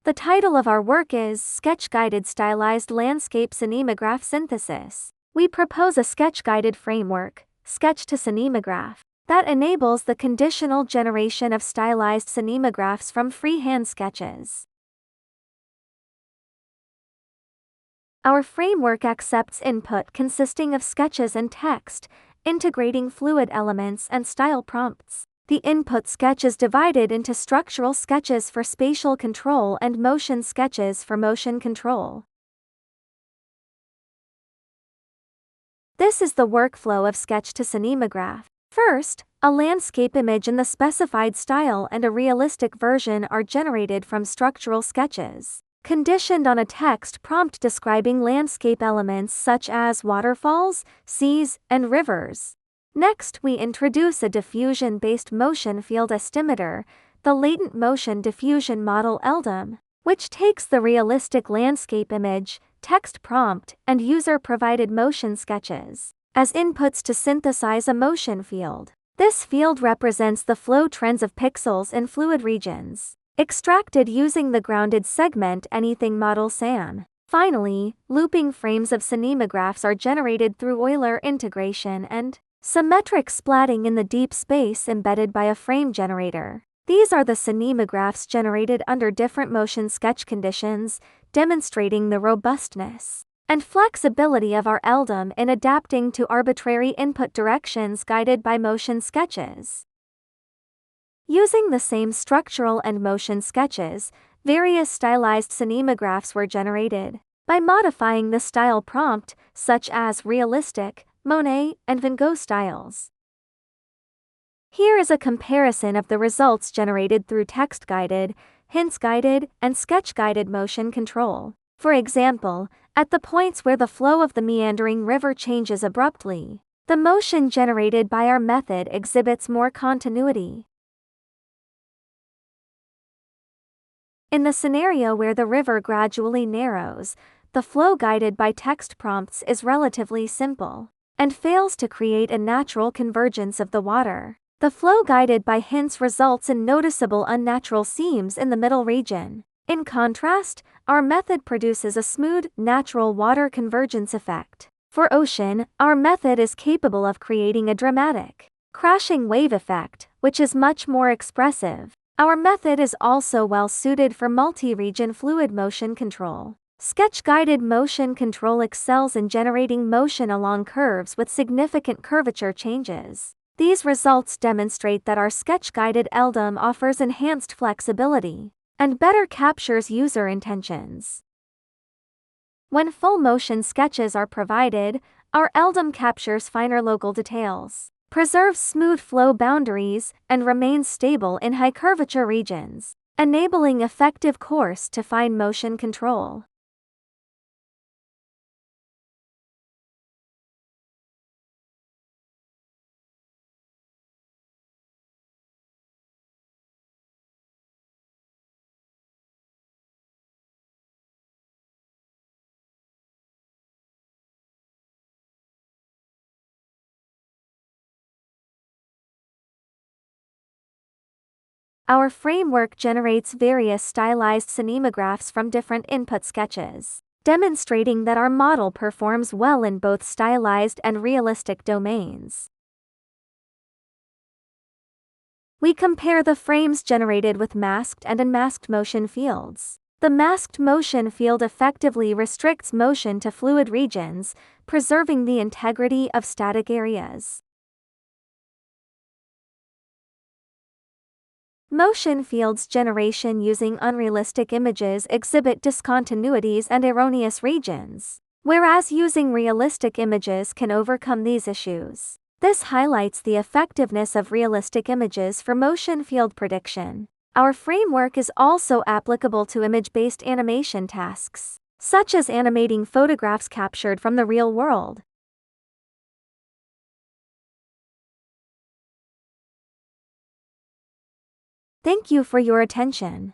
The title of our work is Sketch-Guided Stylized Landscape Cinemagraph Synthesis. We propose a sketch-guided framework, Sketch to Cinemagraph, that enables the conditional generation of stylized cinemagraphs from freehand sketches. Our framework accepts input consisting of sketches and text, integrating fluid elements and style prompts. The input sketch is divided into structural sketches for spatial control and motion sketches for motion control. This is the workflow of Sketch to Cinemagraph. First, a landscape image in the specified style and a realistic version are generated from structural sketches, conditioned on a text prompt describing landscape elements such as waterfalls, seas, and rivers. Next, we introduce a diffusion-based motion field estimator, the latent motion diffusion model LDM, which takes the realistic landscape image, text prompt, and user-provided motion sketches as inputs to synthesize a motion field. This field represents the flow trends of pixels in fluid regions, extracted using the grounded segment anything model SAM. Finally, looping frames of cinemagraphs are generated through Euler integration and symmetric splatting in the deep space embedded by a frame generator. These are the cinemagraphs generated under different motion sketch conditions, demonstrating the robustness and flexibility of our LDM in adapting to arbitrary input directions guided by motion sketches. Using the same structural and motion sketches, various stylized cinemagraphs were generated. By modifying the style prompt, such as realistic, Monet, and Van Gogh styles. Here is a comparison of the results generated through text-guided, hints-guided, and sketch-guided motion control. For example, at the points where the flow of the meandering river changes abruptly, the motion generated by our method exhibits more continuity. In the scenario where the river gradually narrows, the flow guided by text prompts is relatively simple and fails to create a natural convergence of the water. The flow guided by hints results in noticeable unnatural seams in the middle region. In contrast, our method produces a smooth, natural water convergence effect. For ocean, our method is capable of creating a dramatic, crashing wave effect, which is much more expressive. Our method is also well suited for multi-region fluid motion control. Sketch-guided motion control excels in generating motion along curves with significant curvature changes. These results demonstrate that our sketch-guided LDM offers enhanced flexibility and better captures user intentions. When full motion sketches are provided, our LDM captures finer local details, preserves smooth flow boundaries, and remains stable in high curvature regions, enabling effective coarse to fine motion control. Our framework generates various stylized cinemagraphs from different input sketches, demonstrating that our model performs well in both stylized and realistic domains. We compare the frames generated with masked and unmasked motion fields. The masked motion field effectively restricts motion to fluid regions, preserving the integrity of static areas. Motion fields generation using unrealistic images exhibit discontinuities and erroneous regions, whereas using realistic images can overcome these issues. This highlights the effectiveness of realistic images for motion field prediction. Our framework is also applicable to image-based animation tasks, such as animating photographs captured from the real world. Thank you for your attention.